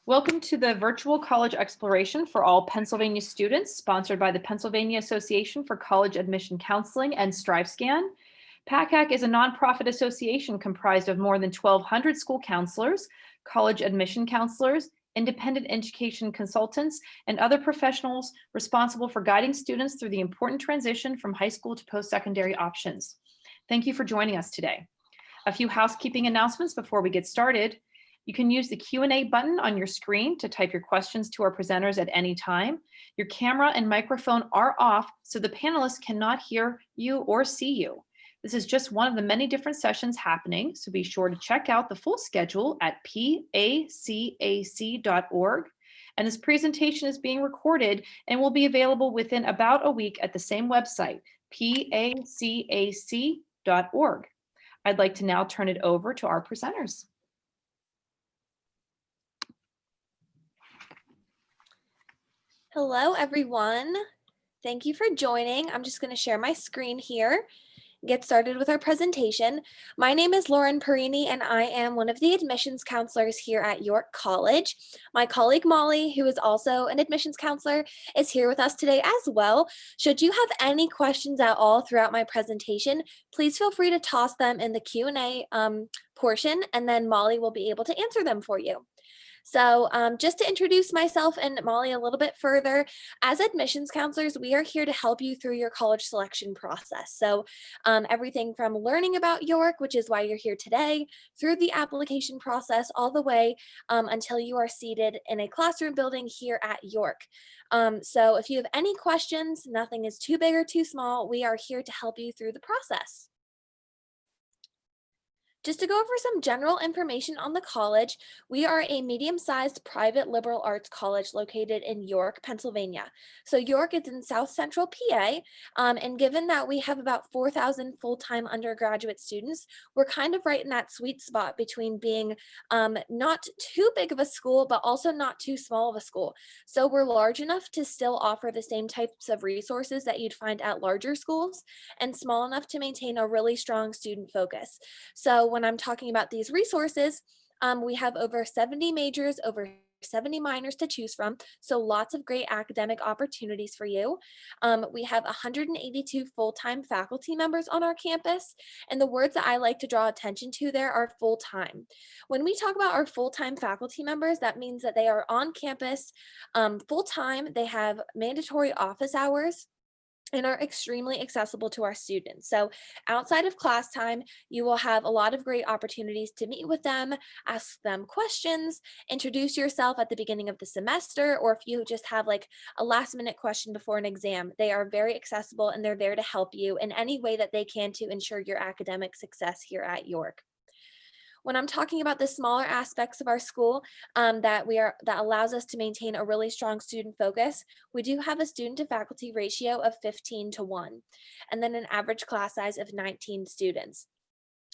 Welcome to the Virtual College Exploration for all Pennsylvania students, sponsored by the Pennsylvania Association for College Admission Counseling and StriveScan. PACAC is a nonprofit association comprised of more than 1,200 school counselors, college admission counselors, independent education consultants, and other professionals responsible for guiding students through the important transition from high school to post-secondary options. Thank you for joining us today. A few housekeeping announcements before we get started. You can use the Q&A button on your screen to type your questions to our presenters at any time. Your camera and microphone are off, so the panelists cannot hear you or see you. This is just one of the many different sessions happening, so be sure to check out the full schedule at pacac.org. And this presentation is being recorded and will be available within about a week at the same website, pacac.org. I'd like to now turn it over to our presenters. Hello, everyone. Thank you for joining. I'm just going to share my screen here, get started with our presentation. My name is Lauren Perini, and I am one of the admissions counselors here at York College. My colleague Molly, who is also an admissions counselor, is here with us today as well. Should you have any questions at all throughout my presentation, please feel free to toss them in the Q&A portion, and then Molly will be able to answer them for you. So just to introduce myself and Molly a little bit further, as admissions counselors, we are here to help you through your college selection process. So everything from learning about York, which is why you're here today, through the application process, all the way until you are seated in a classroom building here at York. So if you have any questions, nothing is too big or too small, we are here to help you through the process. Just to go over some general information on the college, we are a medium-sized private liberal arts college located in York, Pennsylvania. So York is in South Central PA, and given that we have about 4,000 full-time undergraduate students, we're kind of right in that sweet spot between being not too big of a school, but also not too small of a school. So we're large enough to still offer the same types of resources that you'd find at larger schools, and small enough to maintain a really strong student focus. So when I'm talking about these resources, we have over 70 majors, over 70 minors to choose from, so lots of great academic opportunities for you. We have 182 full-time faculty members on our campus, and the words that I like to draw attention to there are full-time. When we talk about our full-time faculty members, that means that they are on campus full-time, they have mandatory office hours, and are extremely accessible to our students. So outside of class time, you will have a lot of great opportunities to meet with them, ask them questions, introduce yourself at the beginning of the semester, or if you just have like a last minute question before an exam, they are very accessible and they're there to help you in any way that they can to ensure your academic success here at York. When I'm talking about the smaller aspects of our school that allows us to maintain a really strong student focus, we do have a student to faculty ratio of 15:1, and then an average class size of 19 students.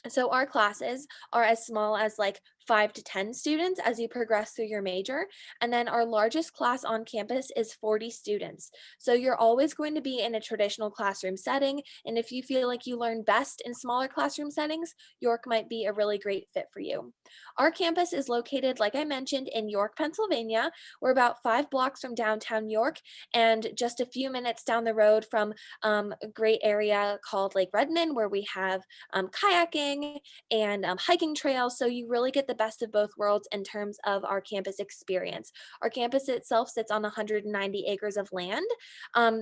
So our classes are as small as like 5 to 10 students as you progress through your major. And then our largest class on campus is 40 students. So you're always going to be in a traditional classroom setting. And if you feel like you learn best in smaller classroom settings, York might be a really great fit for you. Our campus is located, like I mentioned, in York, Pennsylvania. We're about 5 blocks from downtown York and just a few minutes down the road from a great area called Lake Redmond, where we have kayaking and hiking trails. So you really get the best of both worlds in terms of our campus experience. Our campus itself sits on 190 acres of land.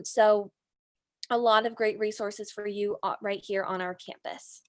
So a lot of great resources for you right here on our campus.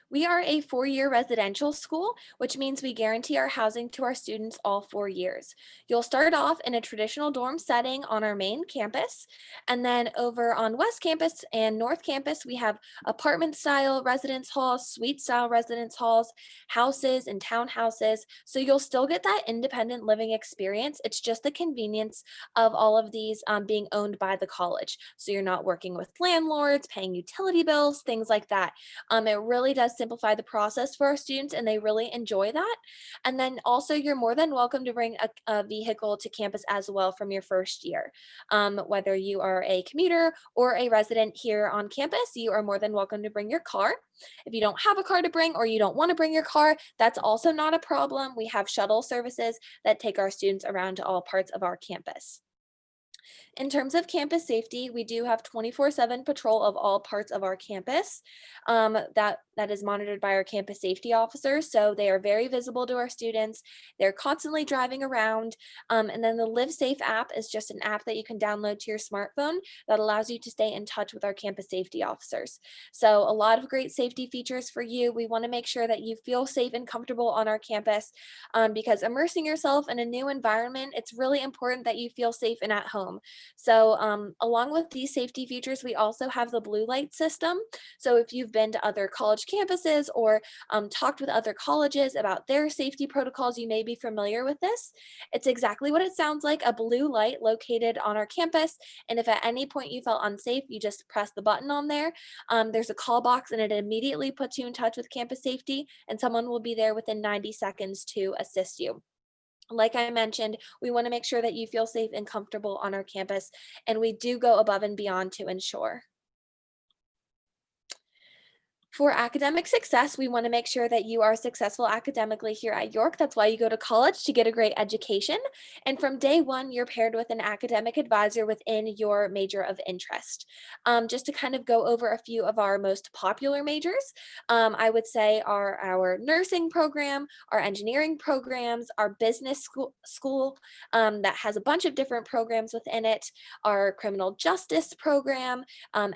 We are a 4-year residential school, which means we guarantee our housing to our students all 4 years. You'll start off in a traditional dorm setting on our main campus, and then over on West Campus and North Campus, we have apartment-style residence halls, suite-style residence halls, houses and townhouses, so you'll still get that independent living experience. It's just the convenience of all of these being owned by the college, so you're not working with landlords, paying utility bills, things like that. It really does does simplify the process for our students, and they really enjoy that. And then also, you're more than welcome to bring a vehicle to campus as well from your first year. Whether you are a commuter or a resident here on campus, you are more than welcome to bring your car. If you don't have a car to bring or you don't want to bring your car, that's also not a problem. We have shuttle services that take our students around to all parts of our campus. In terms of campus safety, we do have 24/7 patrol of all parts of our campus. That is monitored by our campus safety officers, so they are very visible to our students. They're constantly driving around. And then the Live Safe app is just an app that you can download to your smartphone that allows you to stay in touch with our campus safety officers. So a lot of great safety features for you. We want to make sure that you feel safe and comfortable on our campus, because immersing yourself in a new environment, it's really important that you feel safe and at home. So along with these safety features, we also have the blue light system. So if you've been to other college campuses or talked with other colleges about their safety protocols, you may be familiar with this. It's exactly what it sounds like, a blue light located on our campus. And if at any point you felt unsafe, you just press the button on there. There's a call box and it immediately puts you in touch with campus safety, and someone will be there within 90 seconds to assist you. Like I mentioned, we want to make sure that you feel safe and comfortable on our campus, and we do go above and beyond to ensure. For academic success, we want to make sure that you are successful academically here at York. That's why you go to college, to get a great education. And from day one, you're paired with an academic advisor within your major of interest. Just to kind of go over a few of our most popular majors, I would say are our nursing program, our engineering programs, our business school that has a bunch of different programs within it, our criminal justice program,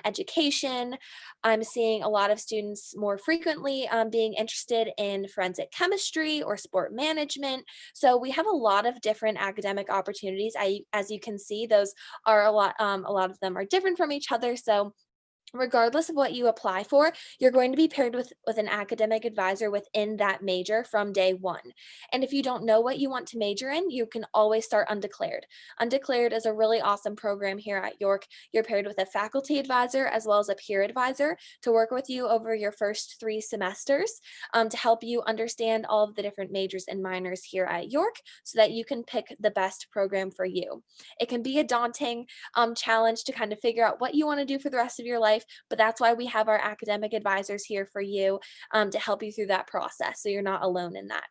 education. I'm seeing a lot of students more frequently being interested in forensic chemistry or sport management. So we have a lot of different academic opportunities. As you can see, those are a lot of them are different from each other. So regardless of what you apply for, you're going to be paired with an academic advisor within that major from day one. And if you don't know what you want to major in, you can always start undeclared. Undeclared is a really awesome program here at York. You're paired with a faculty advisor as well as a peer advisor to work with you over your first 3 semesters, to help you understand all of the different majors and minors here at York so that you can pick the best program for you. It can be a daunting challenge to kind of figure out what you want to do for the rest of your life, but that's why we have our academic advisors here for you, to help you through that process, so you're not alone in that.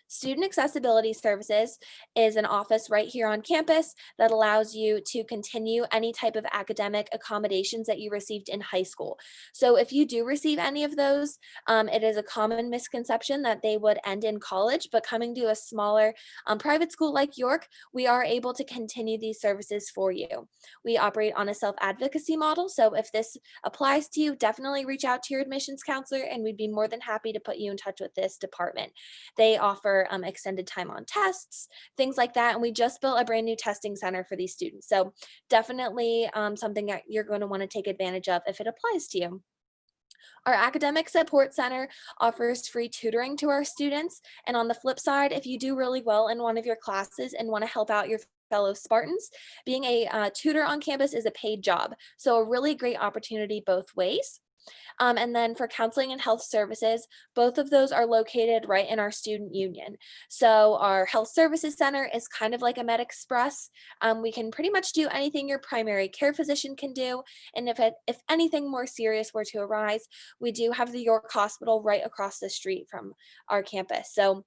Student Accessibility Services is an office right here on campus that allows you to continue any type of academic accommodations that you received in high school. So if you do receive any of those, it is a common misconception that they would end in college, but coming to a smaller private school like York, we are able to continue these services for you. We operate on a self-advocacy model, so if this applies to you, definitely reach out to your admissions counselor and we'd be more than happy to put you in touch with this department. They offer extended time on tests, things like that. And we just built a brand new testing center for these students. So definitely something that you're going to want to take advantage of if it applies to you. Our Academic Support Center offers free tutoring to our students. And on the flip side, if you do really well in one of your classes and want to help out your fellow Spartans, being a tutor on campus is a paid job. So a really great opportunity both ways. And then for counseling and health services, both of those are located right in our student union. So our health services center is kind of like a Med Express. We can pretty much do anything your primary care physician can do. And if anything more serious were to arise, we do have the York Hospital right across the street from our campus. So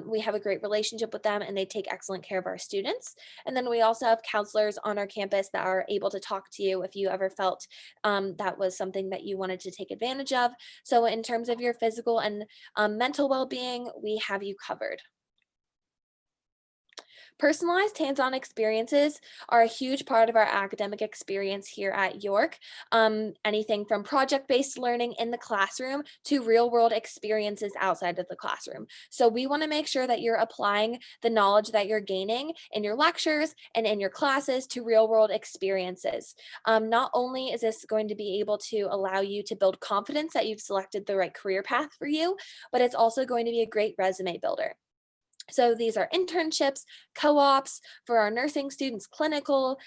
we have a great relationship with them and they take excellent care of our students. And then we also have counselors on our campus that are able to talk to you if you ever felt that was something that you wanted to take advantage of. So in terms of your physical and mental well-being, we have you covered. Personalized hands-on experiences are a huge part of our academic experience here at York. Anything from project-based learning in the classroom to real-world experiences outside of the classroom. So we want to make sure that you're applying the knowledge that you're gaining in your lectures and in your classes to real-world experiences. Not only is this going to be able to allow you to build confidence that you've selected the right career path for you, but it's also going to be a great resume builder. So these are internships, co-ops for our nursing students, clinical,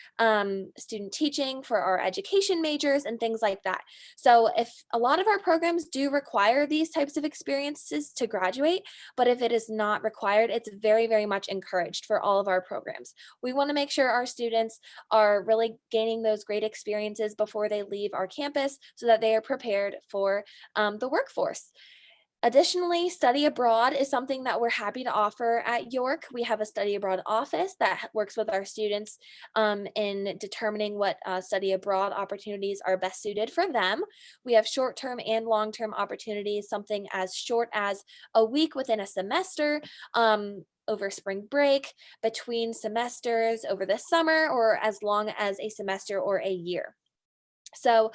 student teaching for our education majors, and things like that. So if a lot of our programs do require these types of experiences to graduate, but if it is not required, it's very, very much encouraged for all of our programs. We want to make sure our students are really gaining those great experiences before they leave our campus so that they are prepared for the workforce. Additionally, study abroad is something that we're happy to offer at York. We have a study abroad office that works with our students in determining what study abroad opportunities are best suited for them. We have short-term and long-term opportunities, something as short as a week within a semester, over spring break, between semesters over the summer, or as long as a semester or a year. So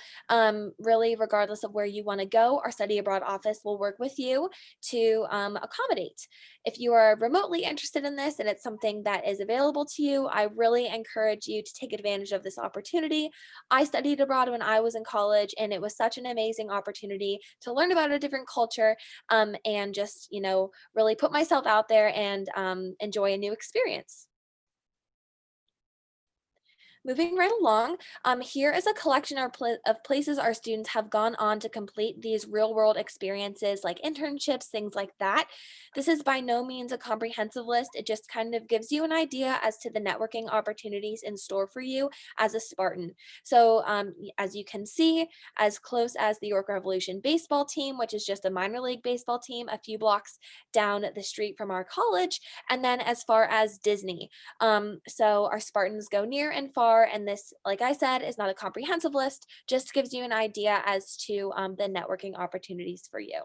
really, regardless of where you want to go, our study abroad office will work with you to accommodate. If you are remotely interested in this and it's something that is available to you, I really encourage you to take advantage of this opportunity. I studied abroad when I was in college, and it was such an amazing opportunity to learn about a different culture, and just, really put myself out there and enjoy a new experience. Moving right along, here is a collection of places our students have gone on to complete these real world experiences like internships, things like that. This is by no means a comprehensive list. It just kind of gives you an idea as to the networking opportunities in store for you as a Spartan. So, as you can see, as close as the York Revolution baseball team, which is just a minor league baseball team a few blocks down the street from our college, and then as far as Disney. So our Spartans go near and far, and this, like I said, is not a comprehensive list, just gives you an idea as to the networking opportunities for you.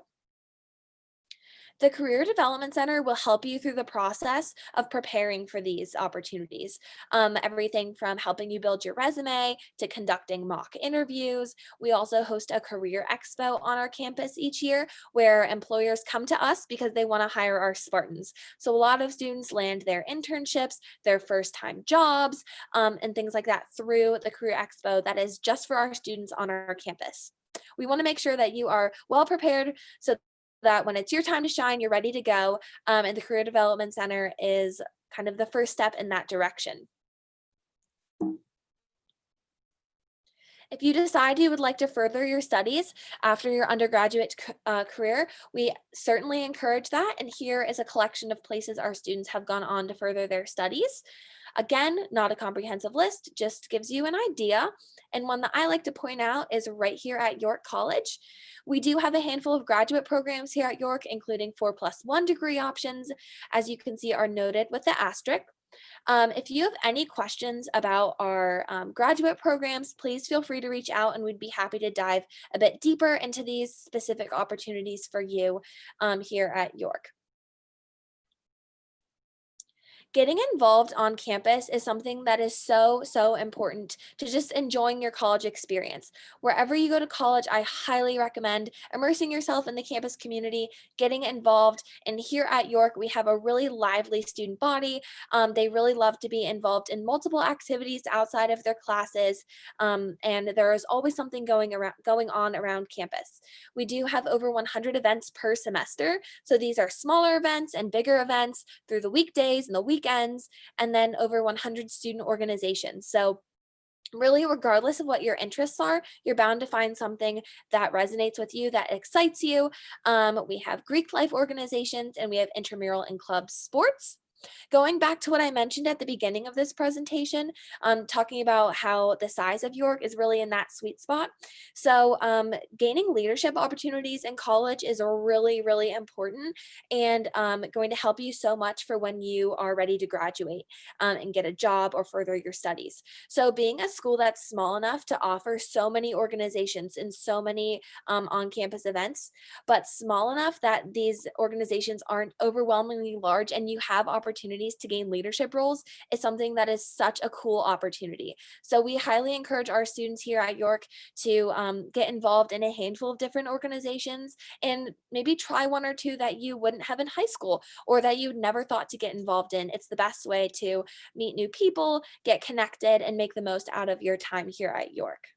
The Career Development Center will help you through the process of preparing for these opportunities. Everything from helping you build your resume to conducting mock interviews. We also host a career expo on our campus each year where employers come to us because they want to hire our Spartans. So a lot of students land their internships, their first time jobs, and things like that through the Career Expo that is just for our students on our campus. We want to make sure that you are well prepared so that when it's your time to shine, you're ready to go. And the Career Development Center is kind of the first step in that direction. If you decide you would like to further your studies after your undergraduate career, we certainly encourage that. And here is a collection of places our students have gone on to further their studies. Again, not a comprehensive list, just gives you an idea. And one that I like to point out is right here at York College. We do have a handful of graduate programs here at York, including 4+1 degree options, as you can see are noted with the asterisk. If you have any questions about our graduate programs, please feel free to reach out and we'd be happy to dive a bit deeper into these specific opportunities for you here at York. Getting involved on campus is something that is so, so important to just enjoying your college experience. Wherever you go to college, I highly recommend immersing yourself in the campus community, getting involved. And here at York, we have a really lively student body. They really love to be involved in multiple activities outside of their classes. And there is always something going on around campus. We do have over 100 events per semester. So these are smaller events and bigger events through the weekdays and the weekends, and then over 100 student organizations. So really, regardless of what your interests are, you're bound to find something that resonates with you, that excites you. We have Greek life organizations, and we have intramural and club sports. Going back to what I mentioned at the beginning of this presentation, talking about how the size of York is really in that sweet spot. So gaining leadership opportunities in college is really, really important, and going to help you so much for when you are ready to graduate and get a job or further your studies. So being a school that's small enough to offer so many organizations and so many on-campus events, but small enough that these organizations aren't overwhelmingly large and you have opportunities to gain leadership roles is something that is such a cool opportunity. So we highly encourage our students here at York to get involved in a handful of different organizations and maybe try one or two that you wouldn't have in high school or that you never thought to get involved in. It's the best way to meet new people, get connected, and make the most out of your time here at York.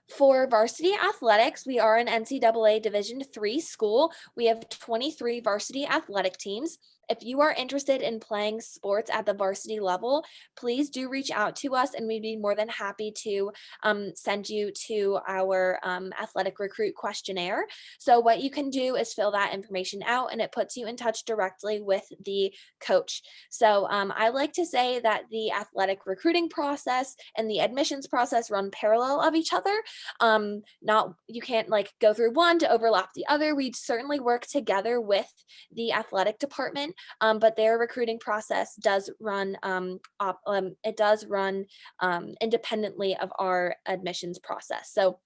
For Varsity Athletics, we are an NCAA Division III school. We have 23 varsity athletic teams. If you are interested in playing sports at the varsity level, please do reach out to us and we'd be more than happy to send you to our athletic recruit questionnaire. So what you can do is fill that information out and it puts you in touch directly with the coach. So I like to say that the athletic recruiting process and the admissions process run parallel of each other. Not you can't like go through one to overlap the other. We certainly work together with the athletic department, but their recruiting process does run independently of our admissions process. So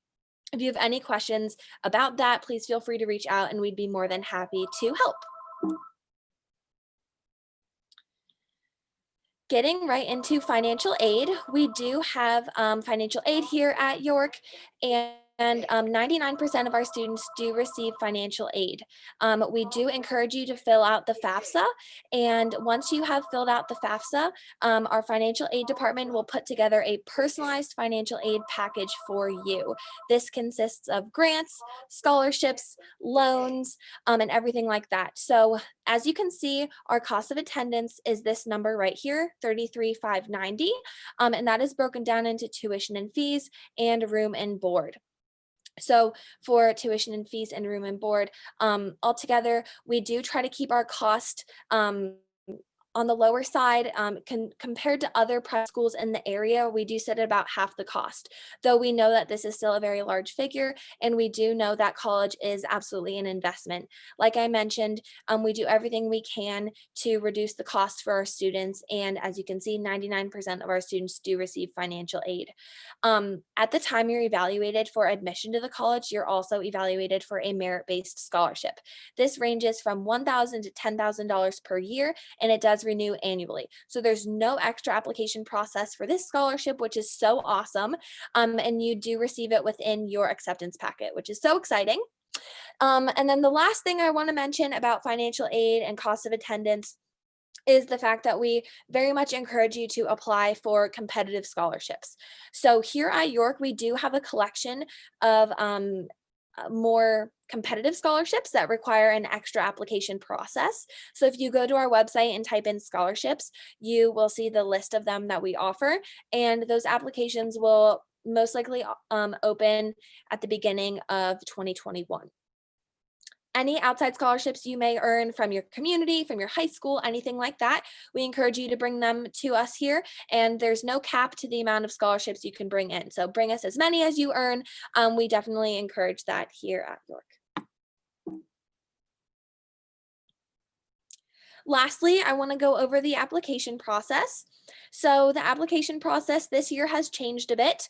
if you have any questions about that, please feel free to reach out and we'd be more than happy to help. Getting right into financial aid, we do have financial aid here at York, and 99% of our students do receive financial aid. We do encourage you to fill out the FAFSA, and once you have filled out the FAFSA, our financial aid department will put together a personalized financial aid package for you. This consists of grants, scholarships, loans, and everything like that. So as you can see, our cost of attendance is this number right here, $33,590, and that is broken down into tuition and fees and room and board. So for tuition and fees and room and board, altogether, we do try to keep our cost on the lower side. Compared to other private schools in the area, we do sit at about half the cost, though we know that this is still a very large figure, and we do know that college is absolutely an investment. Like I mentioned, we do everything we can to reduce the cost for our students, and as you can see, 99% of our students do receive financial aid. At the time you're evaluated for admission to the college, you're also evaluated for a merit-based scholarship. This ranges from $1,000 to $10,000 per year, and it does renew annually. So there's no extra application process for this scholarship, which is so awesome. And you do receive it within your acceptance packet, which is so exciting. And then the last thing I want to mention about financial aid and cost of attendance is the fact that we very much encourage you to apply for competitive scholarships. So here at York, we do have a collection of more competitive scholarships that require an extra application process. So if you go to our website and type in scholarships, you will see the list of them that we offer, and those applications will most likely open at the beginning of 2021. Any outside scholarships you may earn from your community, from your high school, anything like that, we encourage you to bring them to us here. And there's no cap to the amount of scholarships you can bring in. So bring us as many as you earn. We definitely encourage that here at York. Lastly, I want to go over the application process. So the application process this year has changed a bit.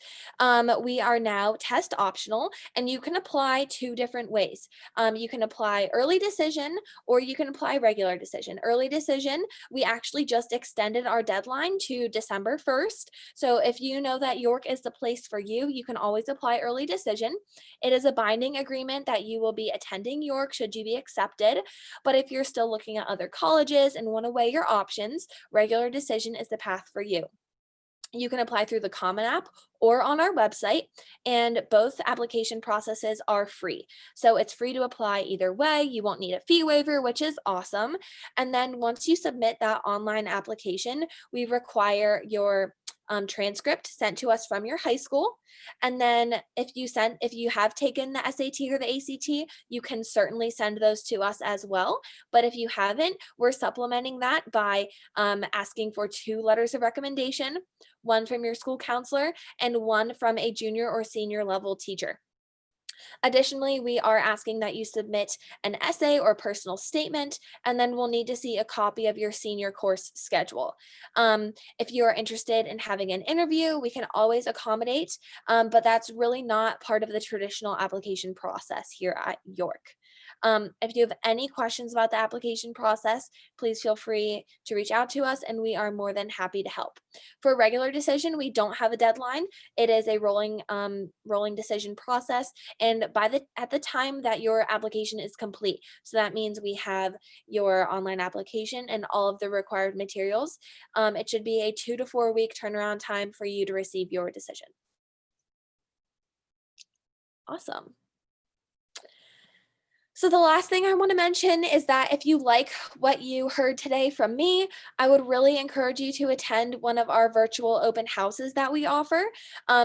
We are now test optional, and you can apply two different ways. You can apply early decision or you can apply regular decision. Early decision, we actually just extended our deadline to December 1st. So if you know that York is the place for you, you can always apply early decision. It is a binding agreement that you will be attending York should you be accepted. But if you're still looking at other colleges and want to weigh your options, regular decision is the path for you. You can apply through the Common App or on our website, and both application processes are free. So it's free to apply either way. You won't need a fee waiver, which is awesome. And then once you submit that online application, we require your transcript sent to us from your high school. And then if you have taken the SAT or the ACT, you can certainly send those to us as well. But if you haven't, we're supplementing that by asking for 2 letters of recommendation, one from your school counselor and one from a junior or senior level teacher. Additionally, we are asking that you submit an essay or personal statement, and then we'll need to see a copy of your senior course schedule. If you are interested in having an interview, we can always accommodate, but that's really not part of the traditional application process here at York. If you have any questions about the application process, please feel free to reach out to us and we are more than happy to help. For regular decision, we don't have a deadline. It is a rolling decision process, and at the time that your application is complete. So that means we have your online application and all of the required materials. It should be a 2 to 4 week turnaround time for you to receive your decision. Awesome. So the last thing I want to mention is that if you like what you heard today from me, I would really encourage you to attend one of our virtual open houses that we offer.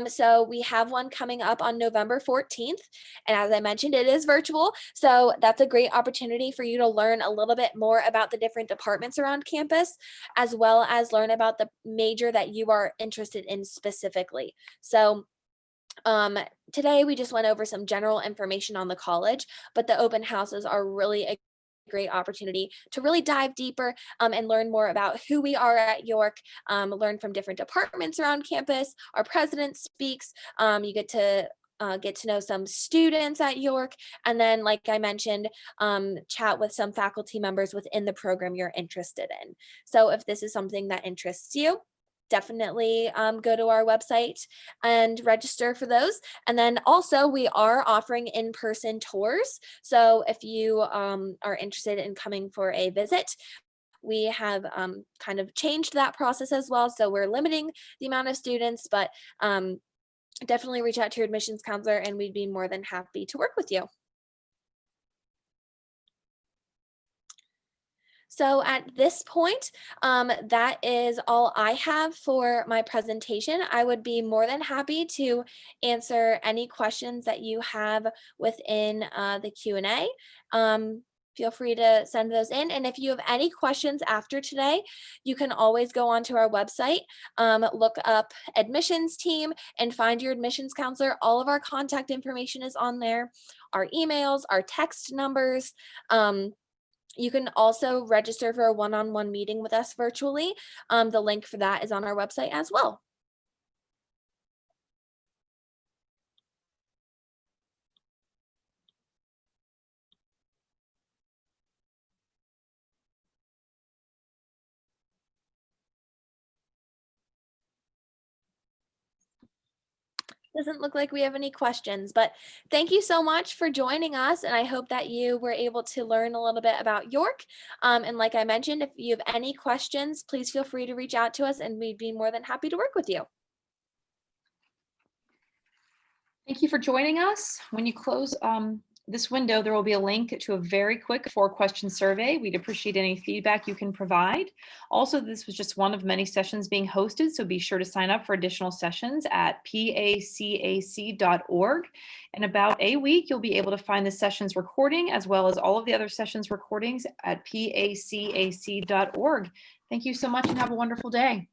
So we have one coming up on November 14th. And as I mentioned, it is virtual. So that's a great opportunity for you to learn a little bit more about the different departments around campus, as well as learn about the major that you are interested in specifically. So today we just went over some general information on the college, but the open houses are really a great opportunity to really dive deeper and learn more about who we are at York, learn from different departments around campus. Our president speaks. You get to know some students at York, and then, like I mentioned, chat with some faculty members within the program you're interested in. So if this is something that interests you, definitely go to our website and register for those. And then also we are offering in-person tours. So if you are interested in coming for a visit, we have kind of changed that process as well. So we're limiting the amount of students, but definitely reach out to your admissions counselor and we'd be more than happy to work with you. So at this point, that is all I have for my presentation. I would be more than happy to answer any questions that you have within the Q&A. Feel free to send those in. And if you have any questions after today, you can always go onto our website, look up admissions team and find your admissions counselor. All of our contact information is on there, our emails, our text numbers. You can also register for a one-on-one meeting with us virtually. The link for that is on our website as well. Doesn't look like we have any questions, but thank you so much for joining us. And I hope that you were able to learn a little bit about York. And like I mentioned, if you have any questions, please feel free to reach out to us and we'd be more than happy to work with you. Thank you for joining us. When you close this window, there will be a link to a very quick 4-question survey. We'd appreciate any feedback you can provide. Also, this was just one of many sessions being hosted, so be sure to sign up for additional sessions at pacac.org. In about a week, you'll be able to find the sessions recording as well as all of the other sessions recordings at pacac.org. Thank you so much and have a wonderful day.